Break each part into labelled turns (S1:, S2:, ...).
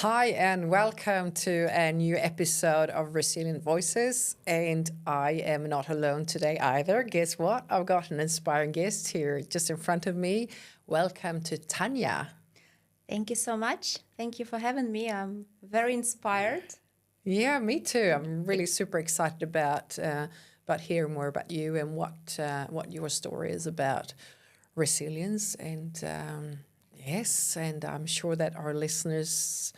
S1: Hi and welcome to a new episode of Resilient Voices. And I am not alone today either. Guess what? I've got an inspiring guest here just in front of me. Welcome to Tania.
S2: Thank you so much. Thank you for having me. I'm very inspired.
S1: Yeah, me too. I'm really super excited about hearing more about you and what your story is about resilience. And yes, and I'm sure that our listeners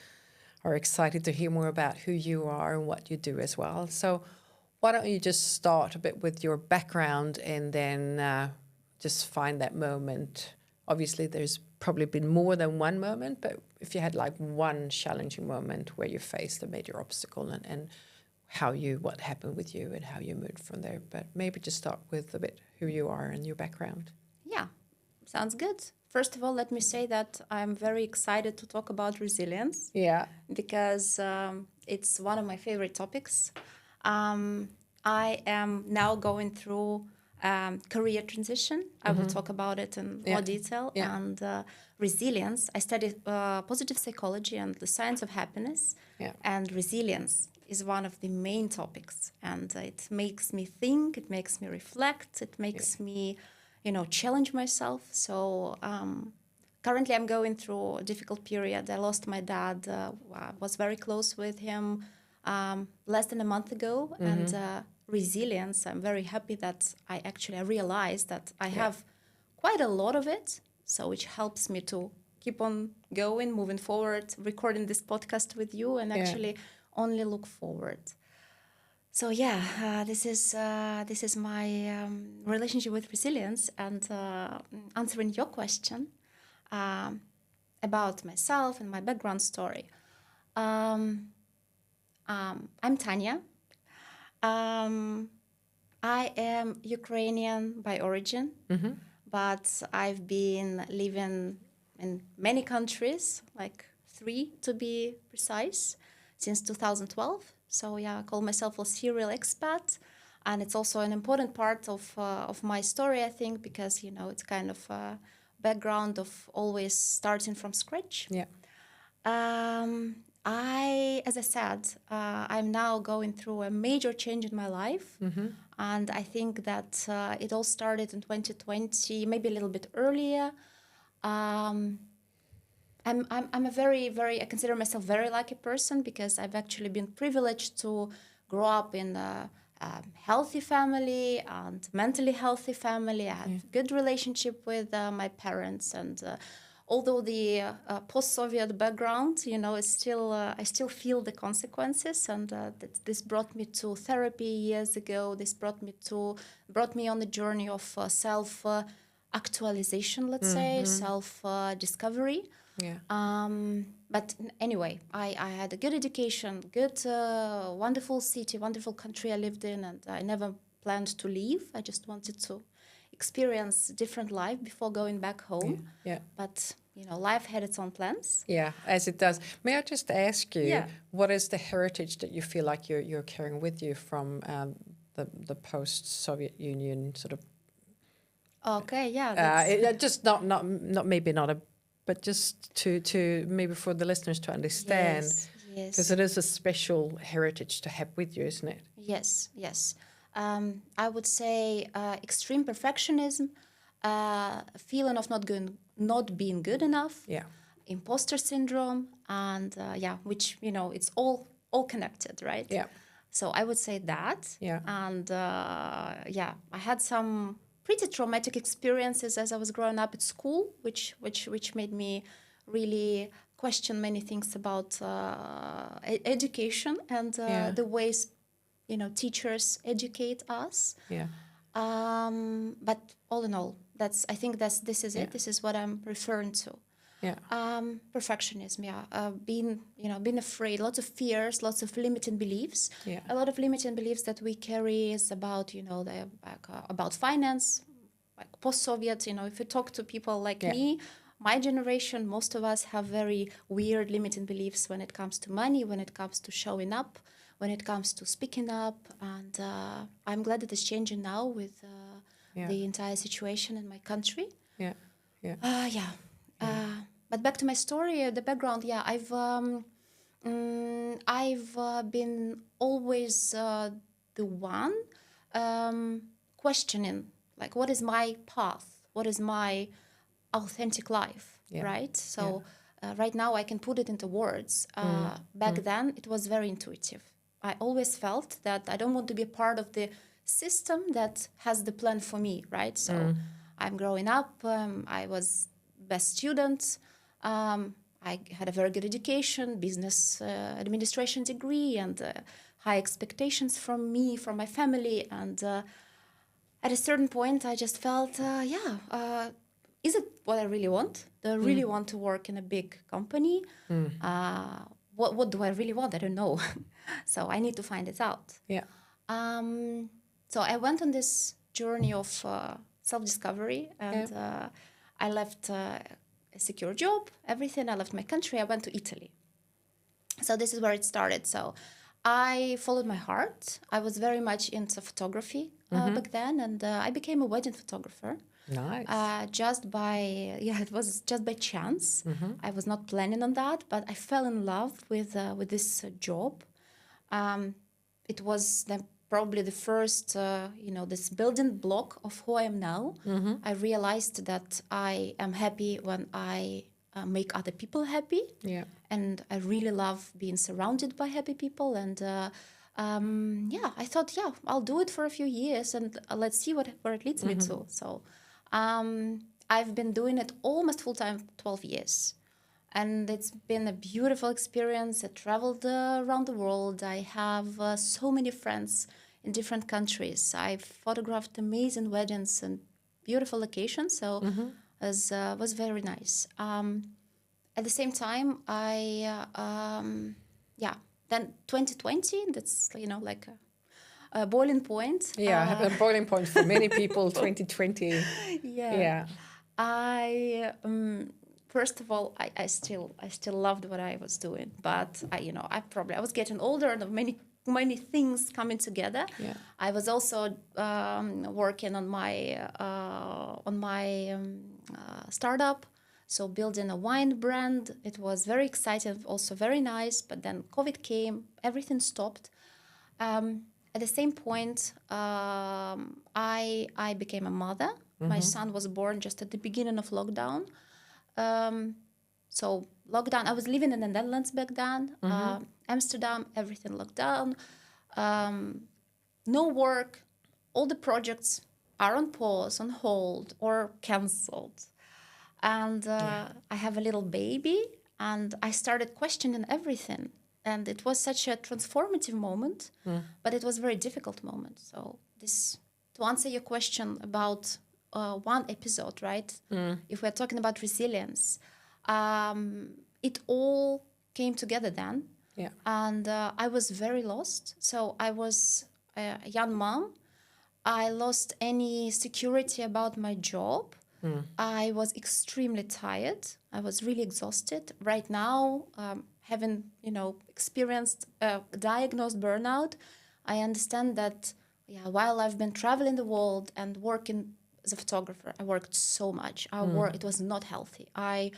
S1: are excited to hear more about who you are and what you do as well. So why don't you just start a bit with your background and then just find that moment. Obviously, there's probably been more than one moment, but if you had like one challenging moment where you faced a major obstacle and what happened with you and how you moved from there. But maybe just start with a bit who you are and your background.
S2: Yeah, sounds good. First of all, let me say that I'm very excited to talk about resilience.
S1: Yeah.
S2: Because it's one of my favorite topics. I am now going through career transition. I will talk about it in more detail.
S1: Yeah.
S2: And resilience. I studied positive psychology and the science of happiness.
S1: Yeah.
S2: And resilience is one of the main topics. And it makes me think, it makes me reflect, it makes me, challenge myself. So currently I'm going through a difficult period. I lost my dad. I was very close with him less than a month ago. And resilience, I'm very happy that I realized that I have quite a lot of it. So which helps me to keep on going, moving forward, recording this podcast with you and actually only look forward. So this is my relationship with resilience. And answering your question about myself and my background story. I'm Tania. I am Ukrainian by origin, but I've been living in many countries, like 3 to be precise, since 2012. So I call myself a serial expat, and it's also an important part of my story, I think, because it's kind of a background of always starting from scratch.
S1: Yeah.
S2: As I said, I'm now going through a major change in my life, and I think that it all started in 2020, maybe a little bit earlier. I'm a I consider myself very lucky person because I've actually been privileged to grow up in a healthy family and mentally healthy family. I have good relationship with my parents, and although the post-Soviet background, it's still I still feel the consequences, and this brought me to therapy years ago. This brought me on the journey of self actualization, let's say, self discovery.
S1: Yeah.
S2: But anyway, I had a good education, good, wonderful city, wonderful country I lived in, and I never planned to leave. I just wanted to experience different life before going back home.
S1: Yeah.
S2: But, life had its own plans.
S1: Yeah, as it does. May I just ask you, what is the heritage that you feel like you're carrying with you from the post-Soviet Union sort of?
S2: Okay, yeah.
S1: Just not maybe not a, but just to maybe for the listeners to understand, because it is a special heritage to have with you, isn't it?
S2: Yes. I would say extreme perfectionism, feeling of not being good enough, imposter syndrome, and which it's all connected, right?
S1: Yeah.
S2: So I would say that.
S1: Yeah.
S2: And I had some pretty traumatic experiences as I was growing up at school, which made me really question many things about education and the ways teachers educate us.
S1: Yeah.
S2: But all in all, I think this is it. This is what I'm referring to.
S1: Yeah.
S2: Perfectionism. Being afraid, lots of fears, lots of limiting beliefs.
S1: Yeah.
S2: A lot of limiting beliefs that we carry is about about finance, like post-Soviet. If you talk to people like me, my generation, most of us have very weird limiting beliefs when it comes to money, when it comes to showing up, when it comes to speaking up. And I'm glad that it's changing now with the entire situation in my country.
S1: Yeah.
S2: But back to my story, the background. I've I've been always the one questioning, like, what is my path? What is my authentic life, right? So right now I can put it into words. Back then it was very intuitive. I always felt that I don't want to be a part of the system that has the plan for me, right? So I'm growing up. I was best student. I had a very good education, business administration degree, and high expectations from me, from my family. And at a certain point, I just felt, is it what I really want? Do I really want to work in a big company? What do I really want? I don't know. So I need to find it out.
S1: Yeah.
S2: So I went on this journey of self-discovery, and I left a secure job, everything. I left my country. I went to Italy. So this is where it started. So I followed my heart. I was very much into photography back then, and I became a wedding photographer.
S1: Nice.
S2: It was just by chance. I was not planning on that, but I fell in love with this job. It was probably the first, this building block of who I am now. I realized that I am happy when I make other people happy.
S1: Yeah.
S2: And I really love being surrounded by happy people. And I thought, I'll do it for a few years and let's see where it leads me to. So I've been doing it almost full-time 12 years. And it's been a beautiful experience. I traveled around the world. I have so many friends in different countries. I've photographed amazing weddings and beautiful locations. So it was very nice. At the same time, then 2020, that's, like a boiling point.
S1: Yeah, a boiling point for many people, 2020.
S2: Yeah. First of all, I still loved what I was doing, but I was getting older and many things coming together.
S1: Yeah.
S2: I was also working on my startup, so building a wine brand. It was very exciting, also very nice. But then COVID came, everything stopped. At the same point, I became a mother. My son was born just at the beginning of lockdown. So lockdown, I was living in the Netherlands back then, Amsterdam, everything locked down, no work, all the projects are on pause, on hold, or cancelled. And I have a little baby, and I started questioning everything. And it was such a transformative moment, but it was a very difficult moment. So to answer your question about one episode, right? If we're talking about resilience, it all came together then.
S1: Yeah.
S2: And I was very lost. So I was a young mom. I lost any security about my job. I was extremely tired. I was really exhausted. Right now, having experienced diagnosed burnout, I understand that while I've been traveling the world and working as a photographer, I worked so much. It was not healthy. I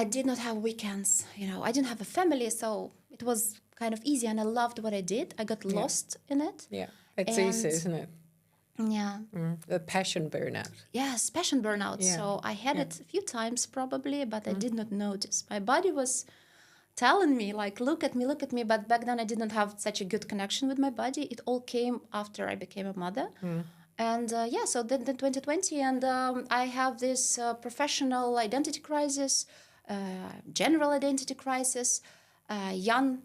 S2: did not have weekends. I didn't have a family, so it was kind of easy, and I loved what I did. I got lost in it.
S1: Yeah, it's easy, isn't it?
S2: Yeah.
S1: The passion burnout.
S2: Yes, passion burnout.
S1: Yeah.
S2: So I had it a few times probably, but I did not notice. My body was telling me, like, look at me. But back then I didn't have such a good connection with my body. It all came after I became a mother. And so then 2020, and I have this professional identity crisis, general identity crisis, I'm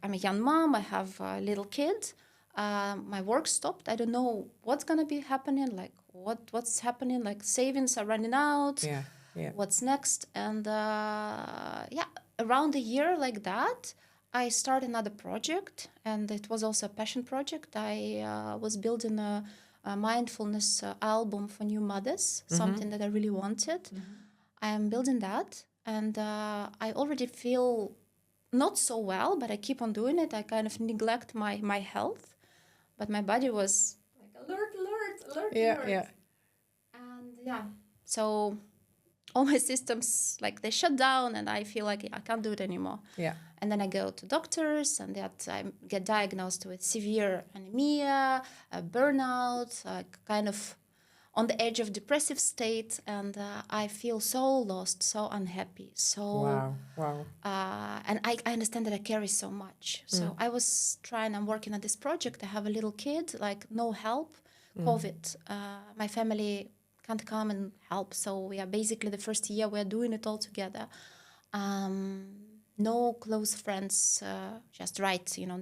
S2: a young mom. I have a little kid. My work stopped. I don't know what's gonna be happening. Like what's happening? Like savings are running out.
S1: Yeah.
S2: What's next? And around a year like that, I started another project, and it was also a passion project. I was building a mindfulness album for new mothers, something that I really wanted. I am building that, and I already feel not so well, but I keep on doing it. I kind of neglect my health, but my body was like alert.
S1: Yeah.
S2: And so all my systems, like they shut down and I feel like I can't do it anymore.
S1: Yeah.
S2: And then I go to doctors and that I get diagnosed with severe anemia, burnout, kind of on the edge of depressive state. And I feel so lost, so unhappy. So,
S1: Wow.
S2: and I understand that I carry so much. So I'm working on this project. I have a little kid, like no help, COVID. My family can't come and help. So we are basically the first year we're doing it all together. No close friends, just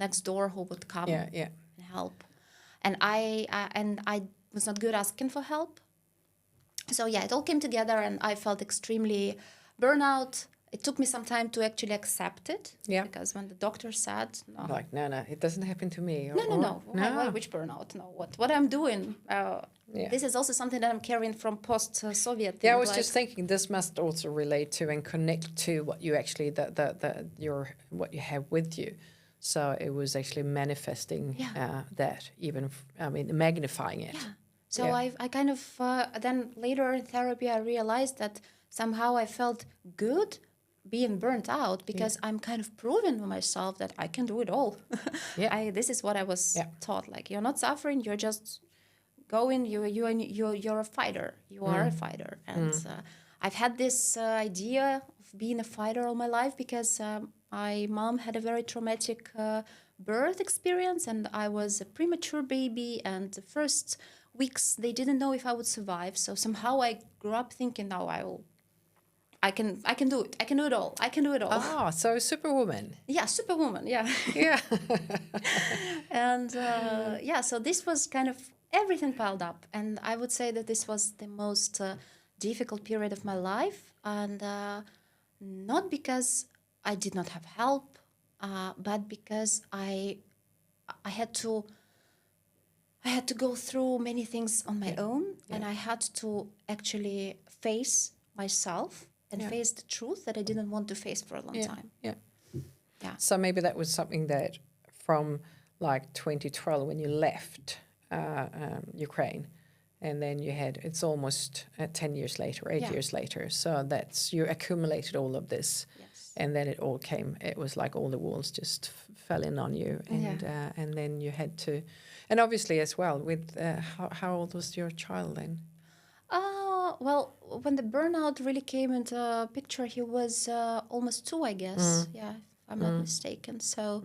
S2: next door who would come and help. And I was not good asking for help. So it all came together and I felt extremely burnout. It took me some time to actually accept it.
S1: Yeah.
S2: Because when the doctor said, no.
S1: Like, no, it doesn't happen to me.
S2: No. Which burnout? No, what I'm doing. This is also something that I'm carrying from post-Soviet.
S1: Yeah, I was just thinking this must also relate to and connect to what you actually what you have with you. So it was actually manifesting that, even magnifying it.
S2: Yeah. So I kind of then later in therapy I realized that somehow I felt good being burnt out because I'm kind of proving to myself that I can do it all. This is what I was taught. Like, you're not suffering, you're just going. You're a fighter. You are a fighter, and I've had this idea of being a fighter all my life because my mom had a very traumatic birth experience, and I was a premature baby, and the first weeks they didn't know if I would survive. So somehow I grew up thinking, now I can do it. I can do it all. I can do it all.
S1: Oh, so Superwoman.
S2: Yeah, Superwoman. Yeah.
S1: Yeah.
S2: And so this was kind of everything piled up. And I would say that this was the most difficult period of my life. And not because I did not have help, but because I had to go through many things on my own. And I had to actually face myself and face the truth that I didn't want to face for a long time.
S1: Yeah.
S2: So
S1: maybe that was something that from like 2012 when you left Ukraine, and then it's almost 10 years later, 8 years later. So you accumulated all of this, and then it was like all the walls just fell in on you, and then you had to, and obviously as well with how old was your child then?
S2: Well, when the burnout really came into picture, he was almost 2, I guess. Yeah, if I'm not mistaken. So,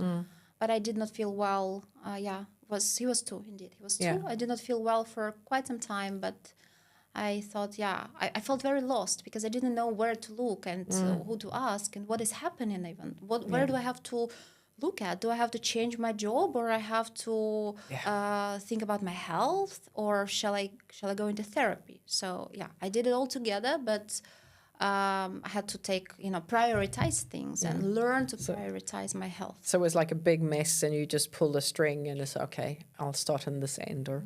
S2: but I did not feel well. He was 2 indeed. He was 2.
S1: Yeah.
S2: I did not feel well for quite some time, but I thought, I felt very lost because I didn't know where to look and who to ask and what is happening even. Where do I have to look at? Do I have to change my job, or I have to think about my health, or shall I go into therapy? So I did it all together, but I had to prioritize things and learn to prioritize my health.
S1: So it was like a big mess, and you just pulled a string, and it's okay. I'll start on this end, or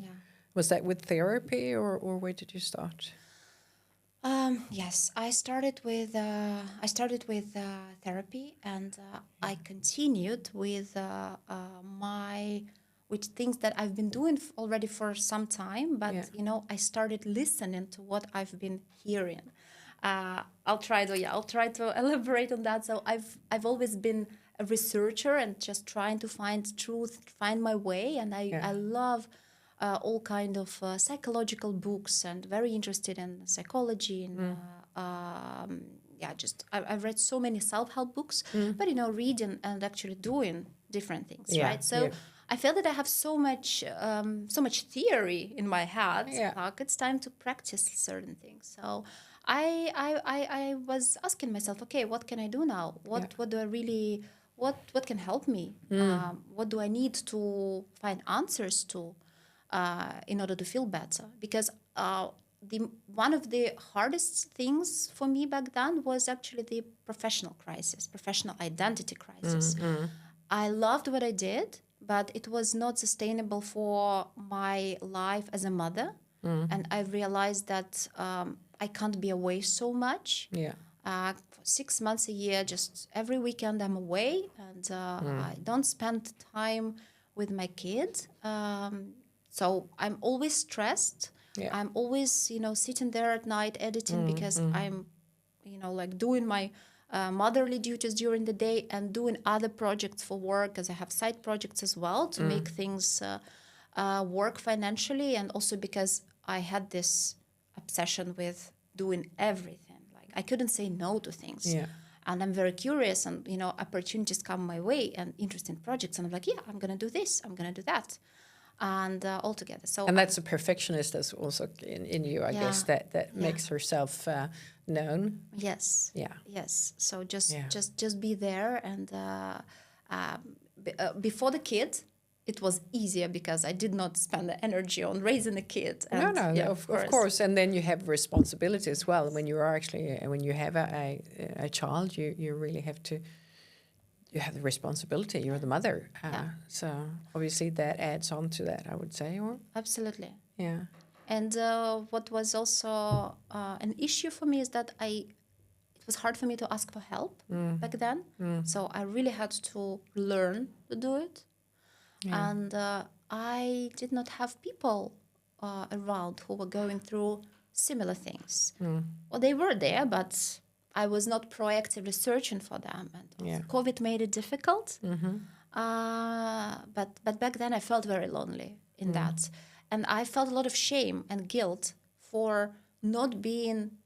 S1: was that with therapy, or where did you start?
S2: Yes, I started with therapy, and I continued with with things that I've been doing already for some time. But I started listening to what I've been hearing. I'll try to elaborate on that. So I've always been a researcher and just trying to find truth, find my way, and I love all kind of psychological books, and very interested in psychology. And I've read so many self-help books, but reading and actually doing different things, right? So I feel that I have so much theory in my head. Like, it's time to practice certain things. So I was asking myself, okay, what can I do now? What do I really what can help me? What do I need to find answers to? In order to feel better, because one of the hardest things for me back then was actually the professional identity crisis. I loved what I did, but it was not sustainable for my life as a mother, and I realized that I can't be away so much. For 6 months a year, just every weekend I'm away, and I don't spend time with my kids. So I'm always stressed. I'm always, sitting there at night editing because I'm like doing my motherly duties during the day and doing other projects for work, because I have side projects as well to make things work financially, and also because I had this obsession with doing everything. Like I couldn't say no to things.
S1: Yeah.
S2: And I'm very curious, and opportunities come my way and interesting projects, and I'm like, yeah, I'm gonna do this, I'm gonna do that, and all together. So
S1: And that's a perfectionist that's also in you, I guess, that makes herself known.
S2: Yes.
S1: Yeah.
S2: Yes. So just be there, and before the kid, it was easier because I did not spend the energy on raising a kid. And,
S1: Of course. And then you have responsibility as well. When you are actually, when you have a child, you really have to, you have the responsibility. You're the mother. So obviously that adds on to that, I would say. Or
S2: Absolutely.
S1: yeah.
S2: And what was also an issue for me is that it was hard for me to ask for help back then. So I really had to learn to do it. Yeah. And I did not have people around who were going through similar things. Well, they were there, but I was not proactively searching for them. And COVID made it difficult. But back then I felt very lonely in that. And I felt a lot of shame and guilt for not being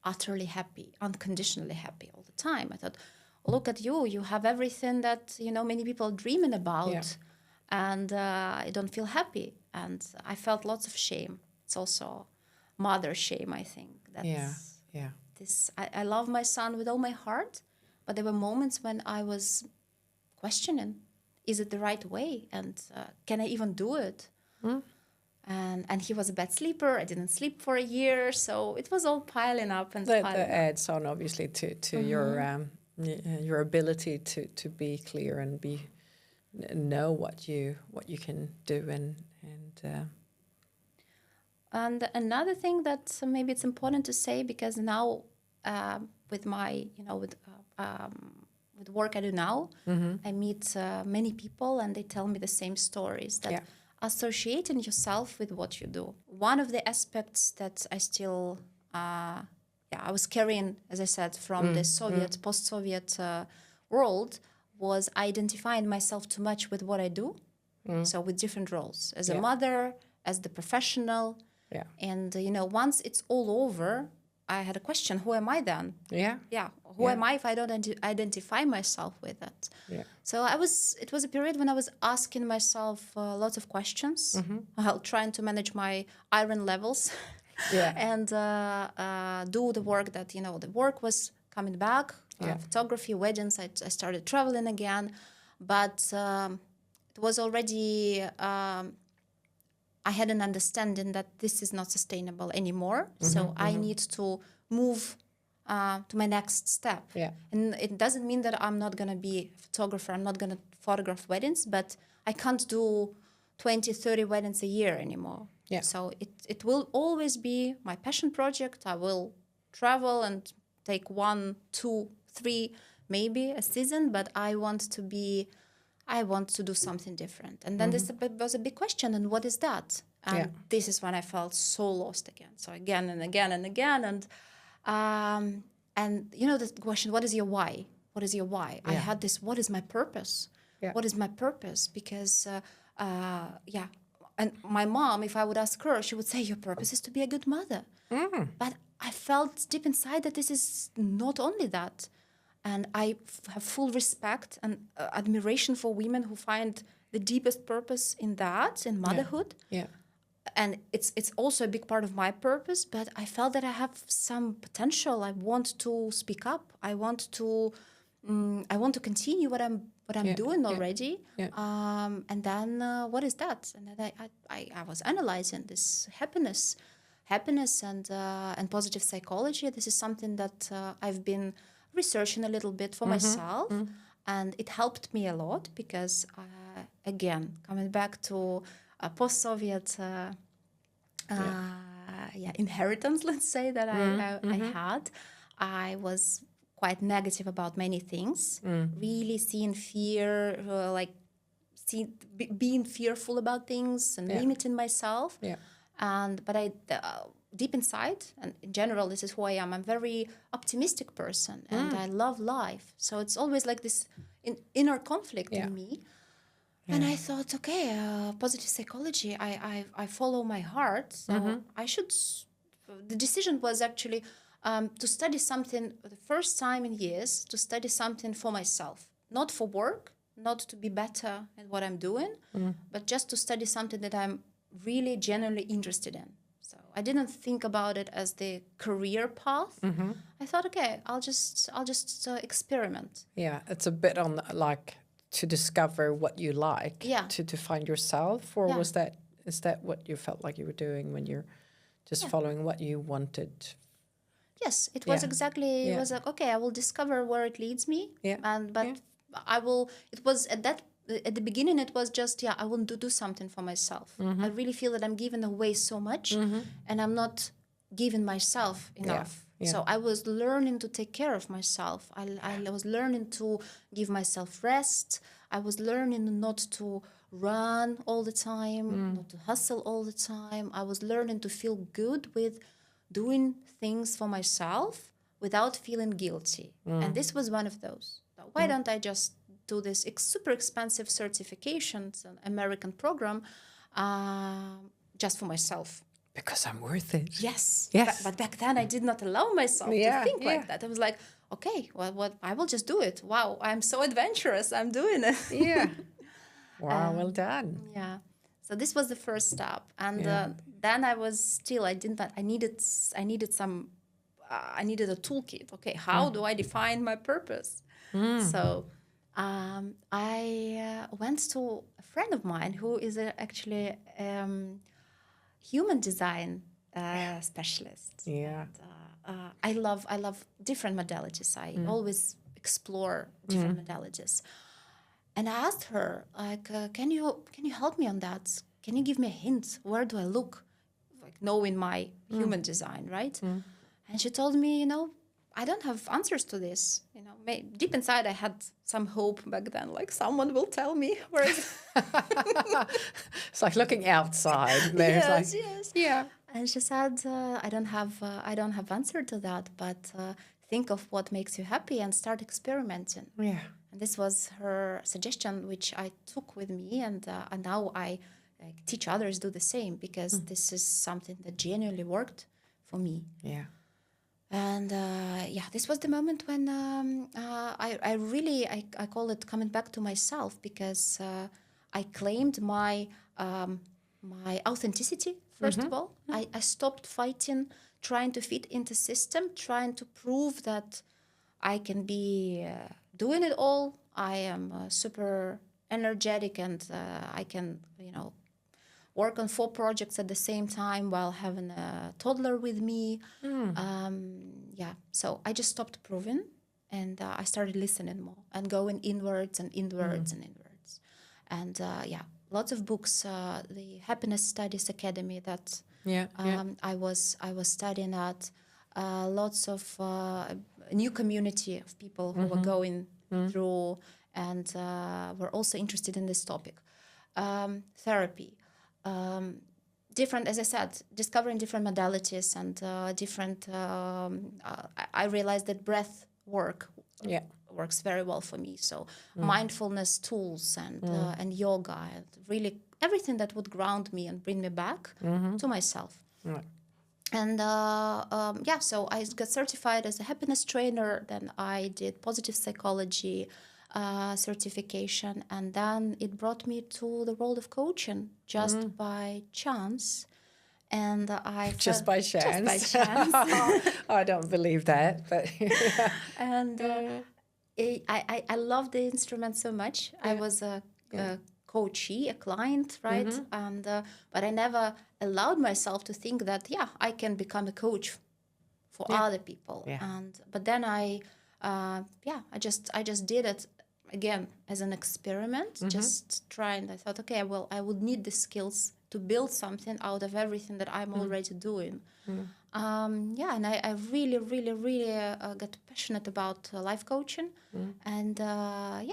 S2: utterly happy, unconditionally happy all the time. I thought, look at you, you have everything that many people are dreaming about, and I don't feel happy. And I felt lots of shame. It's also mother shame, I think. I love my son with all my heart, but there were moments when I was questioning, is it the right way? And can I even do it? And he was a bad sleeper. I didn't sleep for a year. So it was all piling up. And
S1: that adds on, obviously, to your ability to be clear and know what you can do
S2: and another thing that maybe it's important to say, because now with my with work I do now, I meet many people and they tell me the same stories, that associating yourself with what you do. One of the aspects that I still I was carrying, as I said, from the Soviet, post-Soviet world, was identifying myself too much with what I do. So with different roles, as a mother, as the professional.
S1: Yeah.
S2: And, once it's all over, I had a question, who am I then? Who am I if I don't identify myself with it? So it was a period when I was asking myself lots of questions, while trying to manage my iron levels. And do the work that, the work was coming back, photography, weddings, I started traveling again. But it was already, I had an understanding that this is not sustainable anymore. So I need to move to my next step. And it doesn't mean that I'm not going to be a photographer, I'm not going to photograph weddings, but I can't do 20, 30 weddings a year anymore. So it will always be my passion project. I will travel and take 1, 2, 3, maybe a season, but I want to do something different. And then this was a big question, and what is that? And this is when I felt so lost again. So again and again and again. And the question, what is your why? What is your why? I had this, what is my purpose? What is my purpose? Because, and my mom, if I would ask her, she would say, your purpose is to be a good mother. But I felt deep inside that this is not only that. And I have full respect and admiration for women who find the deepest purpose in that, in motherhood. And it's also a big part of my purpose, but I felt that I have some potential. I want to speak up. I want to continue what I'm doing already. And then what is that? And then I was analyzing this happiness and positive psychology. This is something that I've been researching a little bit for myself, and it helped me a lot because, again, coming back to post-Soviet inheritance, let's say, that I had, I was quite negative about many things, really seeing fear, being fearful about things and limiting myself. But deep inside, and in general, this is who I am. I'm a very optimistic person, and I love life. So it's always like this inner conflict in me. And I thought, okay, positive psychology, I follow my heart. So I should, the decision was actually to study something for the first time in years, to study something for myself, not for work, not to be better at what I'm doing, but just to study something that I'm really genuinely interested in. So I didn't think about it as the career path. I thought, okay, I'll just experiment.
S1: Yeah, it's a bit on like to discover what you like, to find yourself, or is that what you felt like you were doing when you're just following what you wanted?
S2: Yes, it was exactly. It was like, okay, I will discover where it leads me. But I will. It was at the beginning. It was just I want to do something for myself. I really feel that I'm giving away so much, and I'm not giving myself enough. So I was learning to take care of myself. I was learning to give myself rest. I was learning not to run all the time, not to hustle all the time. I was learning to feel good with doing things for myself without feeling guilty. And this was one of those. So why don't I just do this super expensive certifications, an American program, just for myself?
S1: Because I'm worth it.
S2: Yes. But back then I did not allow myself to think like that. I was like, okay, well, what? I will just do it. Wow, I'm so adventurous. I'm doing it.
S1: Yeah. Wow, well done.
S2: Yeah. So this was the first step, and then I was still. I needed a toolkit. Okay, how do I define my purpose? So I went to a friend of mine who is actually human design specialist.
S1: Yeah.
S2: And, I love different modalities. I always explore different modalities. And I asked her, like, can you help me on that? Can you give me a hint? Where do I look? Like, knowing my human design, right? And she told me, I don't have answers to this. Deep inside, I had some hope back then, like someone will tell me where.
S1: It's like looking outside. There's
S2: yes. Yeah. And she said, I don't have answer to that, but think of what makes you happy and start experimenting.
S1: Yeah.
S2: And this was her suggestion, which I took with me, and now I teach others do the same, because this is something that genuinely worked for me.
S1: Yeah.
S2: And this was the moment when I call it coming back to myself, because I claimed my authenticity. First of all, I stopped fighting, trying to fit into system, trying to prove that I can be doing it all. I am super energetic, and I can, work on 4 projects at the same time while having a toddler with me. So I just stopped proving, and I started listening more and going inwards and inwards and inwards. And lots of books, the Happiness Studies Academy that I was studying at, lots of new community of people who were going through and were also interested in this topic. Therapy. Different, as I said, discovering different modalities and different. I realized that breath work works very well for me. So mindfulness tools and yoga, and really everything that would ground me and bring me back to myself. And so I got certified as a happiness trainer. Then I did positive psychology certification, and then it brought me to the world of coaching just by chance. And
S1: just by chance.
S2: Just by chance.
S1: I don't believe that, but
S2: and I love the instrument so much. I was a coachee, a client, right? And but I never allowed myself to think that I can become a coach for other people. But then I just did it again as an experiment, just trying. I thought, okay, well, I would need the skills to build something out of everything that I'm already doing. And I really, really, really got passionate about life coaching. And I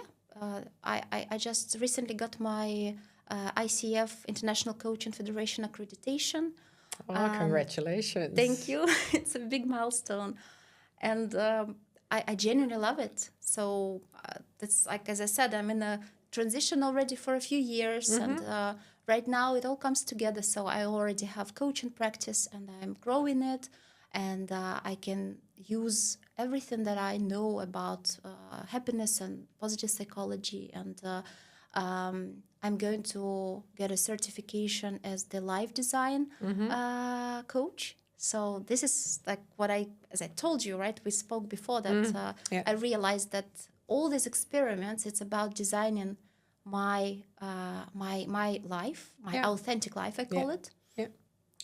S2: just recently got my ICF International Coaching Federation accreditation.
S1: Oh, congratulations.
S2: Thank you. It's a big milestone. And I genuinely love it. So that's like, as I said, I'm in a transition already for a few years. And right now it all comes together. So I already have coaching practice and I'm growing it. And I can use everything that I know about happiness and positive psychology. And I'm going to get a certification as the life design coach. So this is like what as I told you, right? We spoke before that I realized that all these experiments, it's about designing my my life, my authentic life, I call it,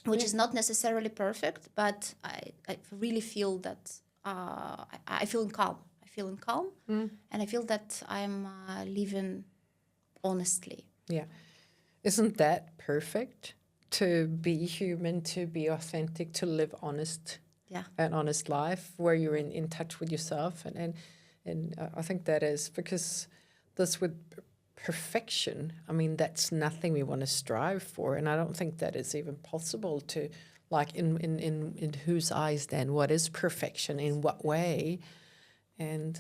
S2: which is not necessarily perfect, but I really feel that I feel in calm. I feel in calm, and I feel that I'm living honestly.
S1: Yeah. Isn't that perfect? To be human, to be authentic, to live an honest life where you're in touch with yourself. And I think that is because this with perfection, I mean, that's nothing we want to strive for. And I don't think that is even possible to, like, in whose eyes then, what is perfection, in what way? And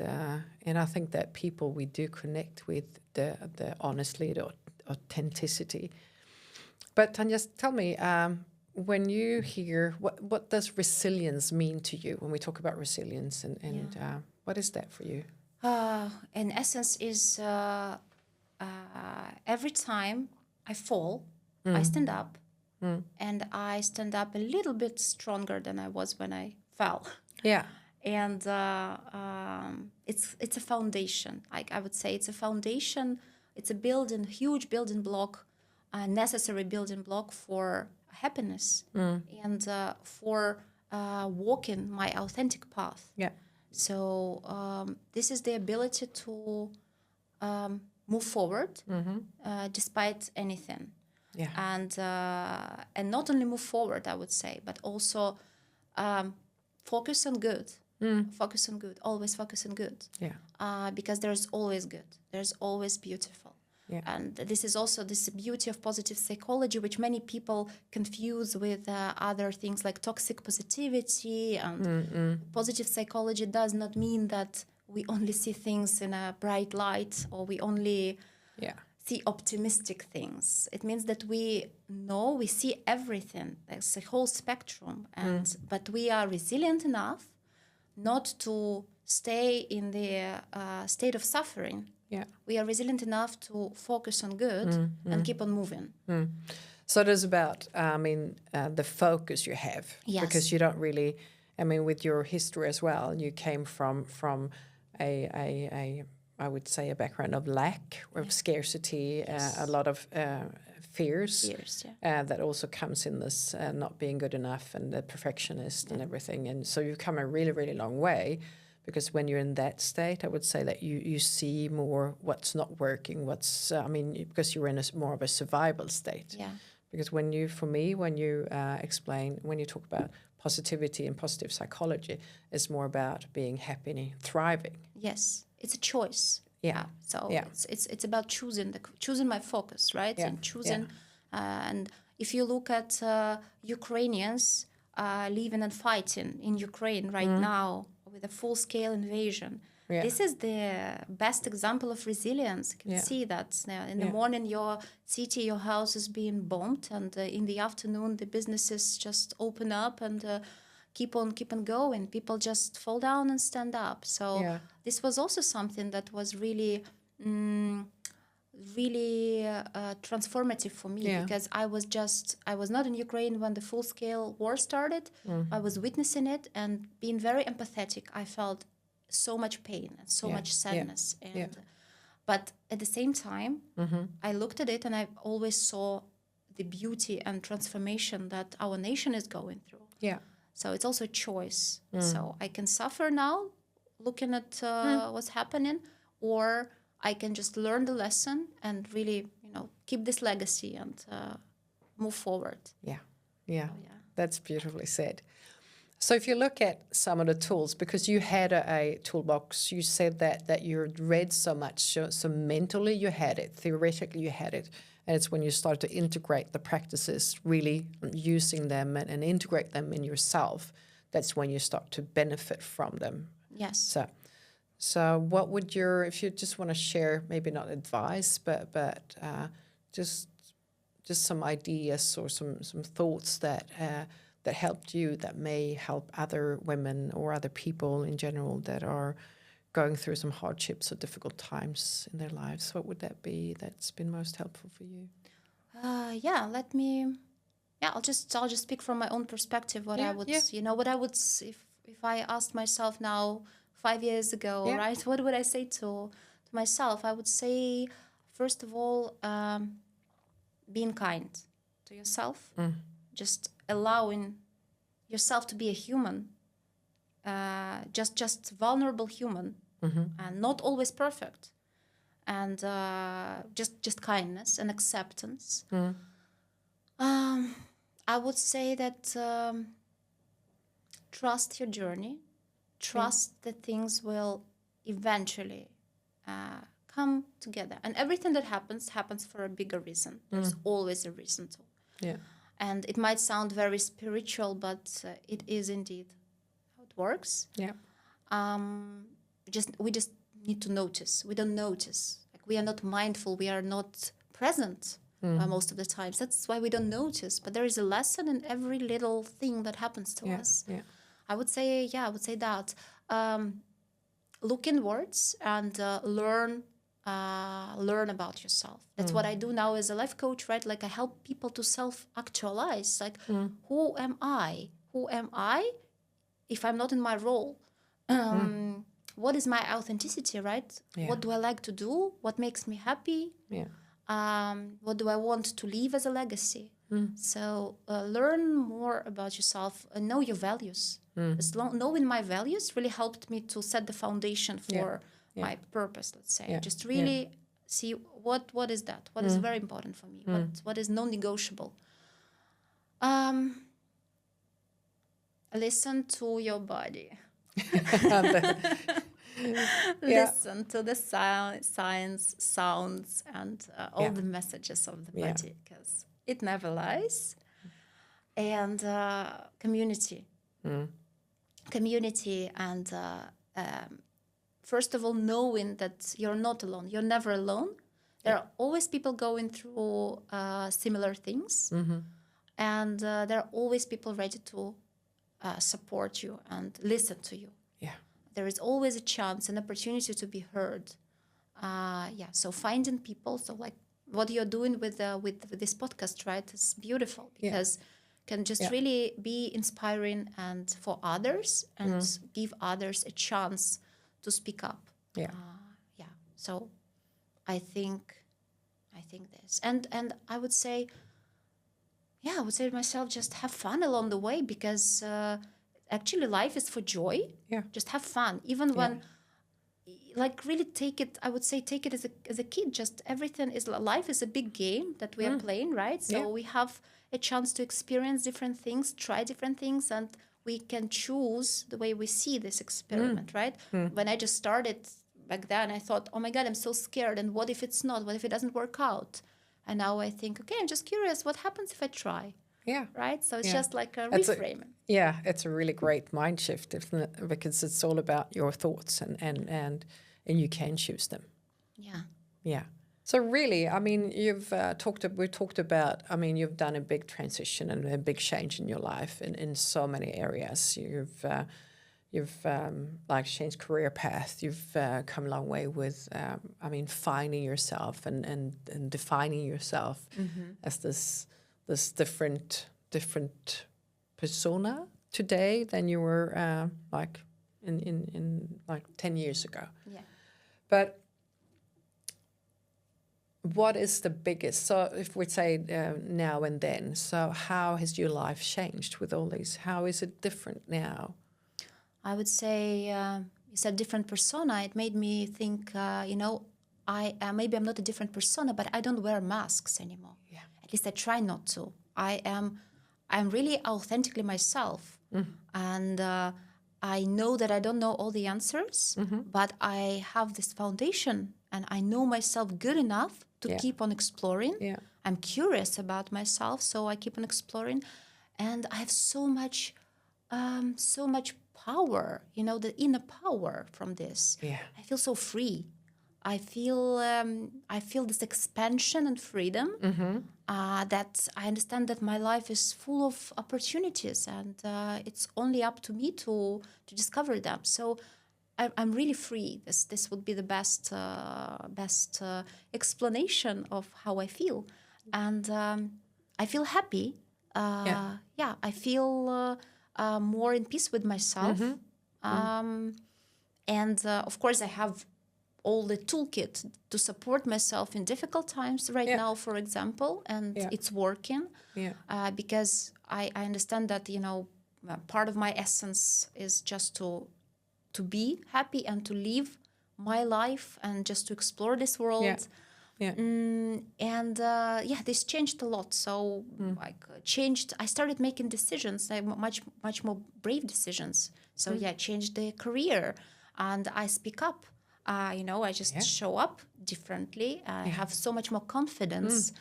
S1: I think that people, we do connect with the honestly, the authenticity. But Tania, tell me, when you hear, what does resilience mean to you when we talk about resilience, and what is that for you?
S2: In essence, is every time I fall, I stand up, and I stand up a little bit stronger than I was when I fell.
S1: Yeah.
S2: And it's a foundation. Like I would say, it's a foundation. It's a huge building block, a necessary building block for happiness and for walking my authentic path.
S1: Yeah.
S2: So this is the ability to move forward despite anything.
S1: Yeah.
S2: And not only move forward, I would say, but also focus on good. Focus on good. Always focus on good.
S1: Yeah.
S2: Because there's always good. There's always beautiful.
S1: Yeah.
S2: And this is also this beauty of positive psychology, which many people confuse with other things like toxic positivity. And positive psychology does not mean that we only see things in a bright light or we only see optimistic things. It means that we see everything. There's a whole spectrum. But we are resilient enough not to stay in the state of suffering.
S1: Yeah.
S2: We are resilient enough to focus on good and keep on moving.
S1: So it is about, the focus you have.
S2: Yes.
S1: Because you don't really, with your history as well, you came from I would say a background of lack, of scarcity, a lot of fears that also comes in this not being good enough and the perfectionist and everything. And so you've come a really, really long way. Because when you're in that state, I would say that you see more what's not working, because you're in more of a survival state.
S2: Yeah.
S1: Because when you explain, when you talk about positivity and positive psychology, it's more about being happy, thriving.
S2: Yes, it's a choice.
S1: Yeah.
S2: So it's about choosing my focus, right?
S1: Yeah.
S2: And choosing, and if you look at Ukrainians living and fighting in Ukraine right now, with a full-scale invasion. Yeah. This is the best example of resilience. You can see that in the morning your city, your house is being bombed, and in the afternoon the businesses just open up and keep on going. People just fall down and stand up. So this was also something that was really transformative for me because I was not in Ukraine when the full-scale war started. I was witnessing it and being very empathetic. I felt so much pain and so much sadness. But at the same time, I looked at it and I always saw the beauty and transformation that our nation is going through. Yeah. So it's also a choice. So I can suffer now looking at what's happening, or I can just learn the lesson and really, keep this legacy and move forward. Yeah. That's beautifully said. So if you look at some of the tools, because you had a toolbox, you said that you read so much, so mentally you had it, theoretically you had it,
S1: And it's when you start to integrate the practices, really using them and integrate them in yourself, that's when you start to benefit from them.
S2: Yes.
S1: So what would if you just want to share, maybe not advice, but just some ideas or some thoughts that helped you, that may help other women or other people in general that are going through some hardships or difficult times in their lives, what would that be that's been most helpful for you?
S2: I'll just speak from my own perspective. What I would if I asked myself now 5 years ago, right? What would I say to myself? I would say, first of all, being kind to yourself, just allowing yourself to be a human, just vulnerable human, and not always perfect, and just kindness and acceptance. I would say that trust your journey, trust that things will eventually come together, and everything that happens for a bigger reason. There's always a reason to.
S1: Yeah.
S2: And it might sound very spiritual, but it is indeed how it works.
S1: Yeah.
S2: We just need to notice. We don't notice. Like, we are not mindful. We are not present most of the times. That's why we don't notice. But there is a lesson in every little thing that happens to us.
S1: Yeah.
S2: I would say that. Look inwards and learn about yourself. That's what I do now as a life coach, right? Like, I help people to self-actualize. Like, who am I? Who am I if I'm not in my role? What is my authenticity, right?
S1: Yeah.
S2: What do I like to do? What makes me happy?
S1: Yeah.
S2: What do I want to leave as a legacy? So learn more about yourself and know your values. Knowing my values really helped me to set the foundation for my purpose, let's say.
S1: Yeah.
S2: Just really see what is that? What is very important for me? What is non-negotiable? Listen to your body. Listen to the signs, sounds, and all the messages of the body, because it never lies. And community, and first of all, knowing that you're not alone. You're never alone. There are always people going through similar things, and there are always people ready to support you and listen to you. There is always a chance, an opportunity to be heard. So finding people, so like what you're doing with this podcast, right? It's beautiful, because can just really be inspiring and for others, and give others a chance to speak up. So I think this, and I would say to myself, just have fun along the way, because actually life is for joy. Just have fun, even when, like, really take it as a kid. Just everything is, life is a big game that we are playing, right? So we have a chance to experience different things, try different things, and we can choose the way we see this experiment, right? When I just started back then, I thought, oh my God, I'm so scared, and what if it's not? What if it doesn't work out? And now I think, okay, I'm just curious, what happens if I try? Right? So it's just like a reframing.
S1: It's a really great mind shift, isn't it? Because it's all about your thoughts, and you can choose them. So really, I mean, we talked about, I mean, you've done a big transition and a big change in your life in so many areas. You've like changed career path. You've come a long way with, finding yourself and defining yourself as this different persona today than you were like in like 10 years ago. But what is the biggest, so if we say now and then, so how has your life changed with all these? How is it different now?
S2: I would say you said different persona. It made me think, maybe I'm not a different persona, but I don't wear masks anymore. At least I try not to. I'm really authentically myself. And I know that I don't know all the answers, but I have this foundation, and I know myself good enough to keep on exploring. I'm curious about myself, so I keep on exploring, and I have so much power, the inner power from this.
S1: Yeah.
S2: I feel so free. I feel this expansion and freedom. That I understand that my life is full of opportunities, and it's only up to me to discover them. So I'm really free. This would be the best explanation of how I feel, and I feel happy. I feel more in peace with myself, and of course I have all the toolkit to support myself in difficult times right now, for example, and it's working because I understand that part of my essence is just to be happy and to live my life and just to explore this world. This changed a lot. So I started making decisions, much more brave decisions. So changed the career, and I speak up. I just show up differently. I have so much more confidence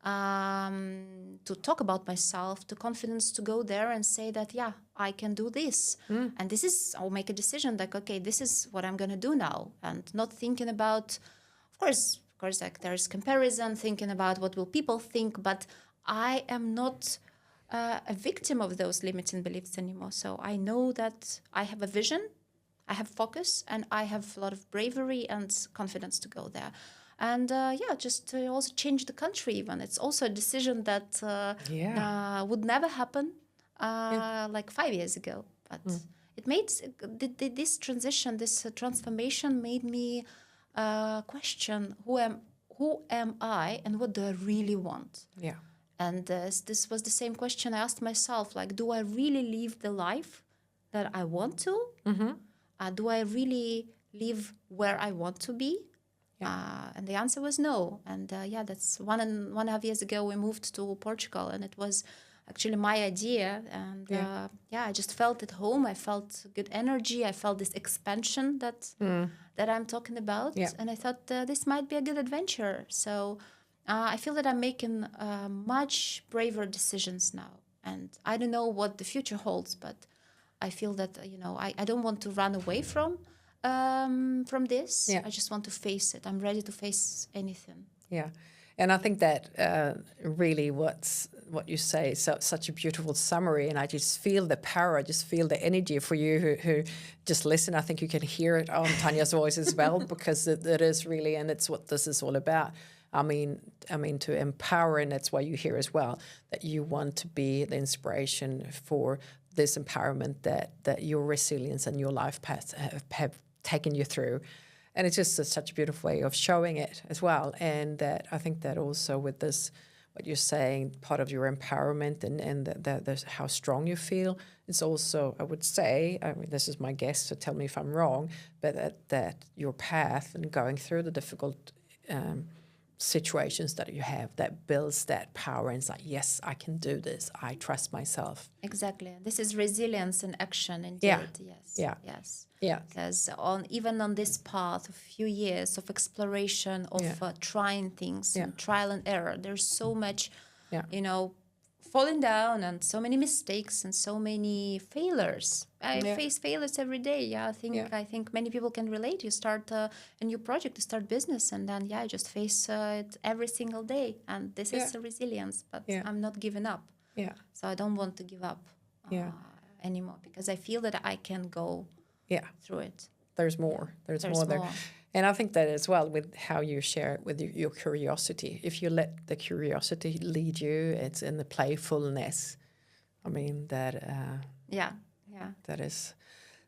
S2: to talk about myself, to confidence to go there and say that, I can do this. And I'll make a decision like, okay, this is what I'm going to do now. And not thinking about, of course, like there's comparison, thinking about what will people think, but I am not a victim of those limiting beliefs anymore. So I know that I have a vision, I have focus, and I have a lot of bravery and confidence to go there. And just to also change the country even. It's also a decision that would never happen like 5 years ago. But it made this transition, this transformation made me question who am I and what do I really want?
S1: Yeah.
S2: And this was the same question I asked myself, like, do I really live the life that I want to? Do I really live where I want to be? And the answer was no. And that's 1.5 years ago we moved to Portugal, and it was actually my idea. And I just felt at home. I felt good energy. I felt this expansion that I'm talking about. And I thought this might be a good adventure. So I feel that I'm making much braver decisions now. And I don't know what the future holds, but I feel that, I don't want to run away from this. I just want to face it. I'm ready to face anything.
S1: Yeah. And I think that really what you say is such a beautiful summary. And I just feel the power. I just feel the energy for you who just listen. I think you can hear it on Tania's voice as well, because it is really, and it's what this is all about. I mean, to empower, and that's why you hear as well, that you want to be the inspiration for this empowerment that your resilience and your life path have taken you through. And it's just such a beautiful way of showing it as well. And that I think that also with this, what you're saying, part of your empowerment and the how strong you feel, it's also, I would say, this is my guess, so tell me if I'm wrong, but that your path and going through the difficult situations that you have, that builds that power, and it's like, yes, I can do this. I trust myself.
S2: Exactly. This is resilience in action indeed. Yes. Because even on this path of few years of exploration, of trying things and trial and error, there's so much, falling down and so many mistakes and so many failures. I face failures every day. I think many people can relate. You start a new project, you start business, and then you just face it every single day. And this is a resilience, but I'm not giving up. So I don't want to give up anymore, because I feel that I can go through it.
S1: There's more. There's more there. And I think that as well with how you share it with your curiosity. If you let the curiosity lead you, it's in the playfulness. I mean, that... That is...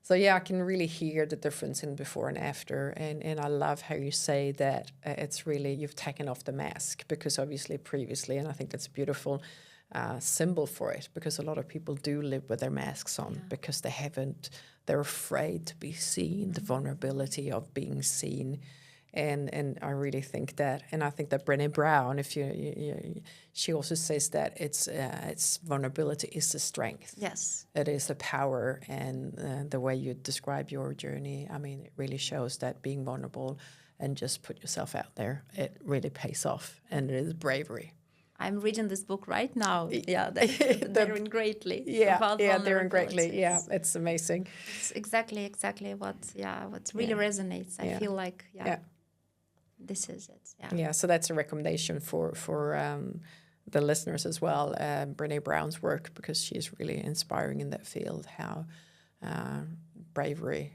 S1: So, I can really hear the difference in before and after. And I love how you say that it's really, you've taken off the mask, because obviously previously, and I think that's a beautiful symbol for it, because a lot of people do live with their masks on because they're afraid to be seen, the vulnerability of being seen. And I really think that, and I think that Brené Brown, she also says that it's vulnerability is the strength.
S2: Yes,
S1: it is the power, and the way you describe your journey. I mean, it really shows that being vulnerable and just put yourself out there, it really pays off, and it is bravery.
S2: I'm reading this book right now. Yeah, they're in greatly. About
S1: they're in greatly. Yeah, it's amazing.
S2: It's exactly what really resonates. I feel like this is it.
S1: Yeah, so that's a recommendation for the listeners as well. Brené Brown's work, because she's really inspiring in that field. How
S2: bravery,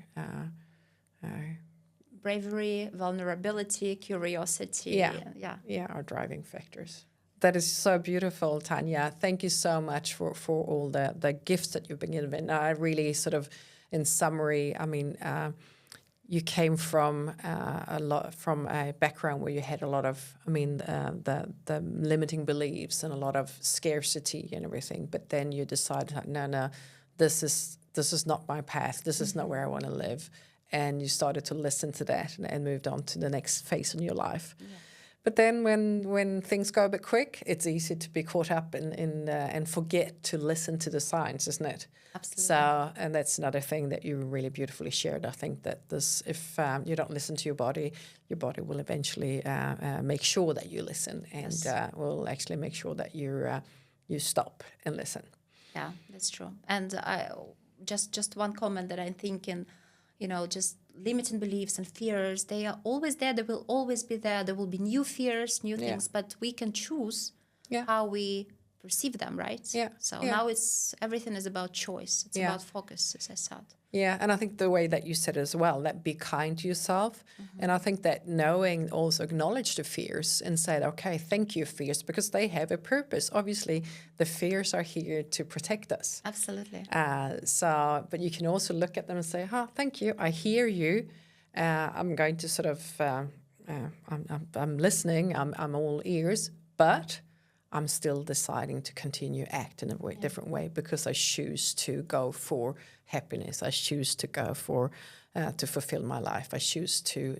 S2: vulnerability, curiosity,
S1: are driving factors. That is so beautiful, Tania. Thank you so much for all the gifts that you've been given. I really sort of, in summary, I mean, you came from a background where you had a lot of, the limiting beliefs and a lot of scarcity and everything. But then you decided, no, this is not my path. This is not where I want to live. And you started to listen to that and moved on to the next phase in your life. Yeah. But then when things go a bit quick, it's easy to be caught up in and forget to listen to the signs, isn't it?
S2: Absolutely.
S1: So, and that's another thing that you really beautifully shared. I think that if you don't listen to your body will eventually make sure that you listen, and will actually make sure that you stop and listen.
S2: Yeah, that's true. And just one comment that I'm thinking, just limiting beliefs and fears, they are always there. They will always be there. There will be new fears, new things, but we can choose how we perceive them, right?
S1: Yeah.
S2: So now everything is about choice. It's about focus, as I said.
S1: Yeah, and I think the way that you said it as well, that be kind to yourself. Mm-hmm. And I think that knowing, also acknowledge the fears and say, okay, thank you, fears, because they have a purpose. Obviously, the fears are here to protect us.
S2: Absolutely.
S1: But you can also look at them and say, thank you, I hear you. I'm going to sort of, I'm listening, I'm all ears, but I'm still deciding to continue act in a different way, because I choose to go for happiness. I choose to go for to fulfill my life. I choose to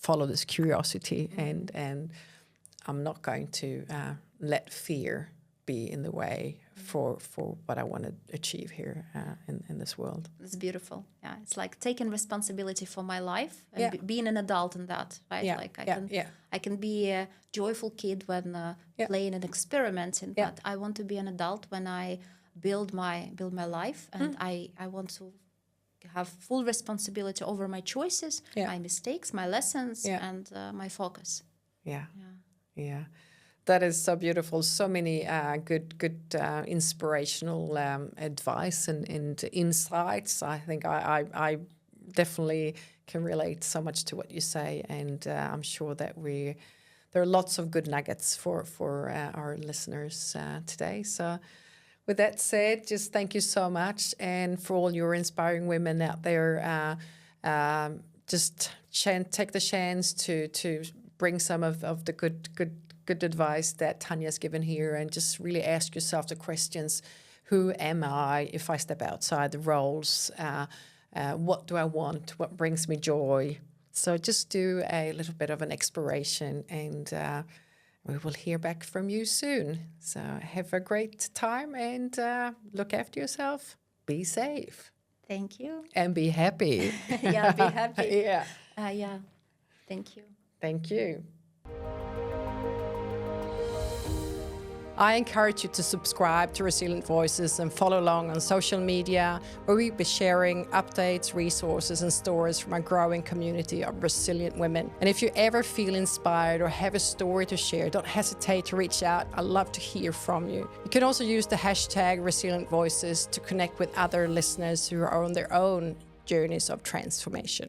S1: follow this curiosity, and I'm not going to let fear be in the way for what I want to achieve here in this world.
S2: It's beautiful. Yeah, it's like taking responsibility for my life and being an adult in that, right?
S1: Yeah.
S2: Like I can be a joyful kid when playing and experimenting, but I want to be an adult when I build my life, and I want to have full responsibility over my choices, my mistakes, my lessons, and my focus.
S1: Yeah. That is so beautiful. So many good inspirational advice and insights. I think I definitely can relate so much to what you say, and I'm sure that there are lots of good nuggets for our listeners today. So with that said, just thank you so much, and for all your inspiring women out there, just take the chance to bring some of the good advice that Tania's given here, and just really ask yourself the questions: who am I if I step outside the roles? What do I want? What brings me joy? So just do a little bit of an exploration, and we will hear back from you soon. So have a great time, and look after yourself. Be safe.
S2: Thank you.
S1: And be happy.
S2: Be happy.
S1: Yeah.
S2: Thank you.
S1: Thank you. I encourage you to subscribe to Resilient Voices and follow along on social media, where we'll be sharing updates, resources, and stories from our growing community of resilient women. And if you ever feel inspired or have a story to share, don't hesitate to reach out. I'd love to hear from you. You can also use the hashtag Resilient Voices to connect with other listeners who are on their own journeys of transformation.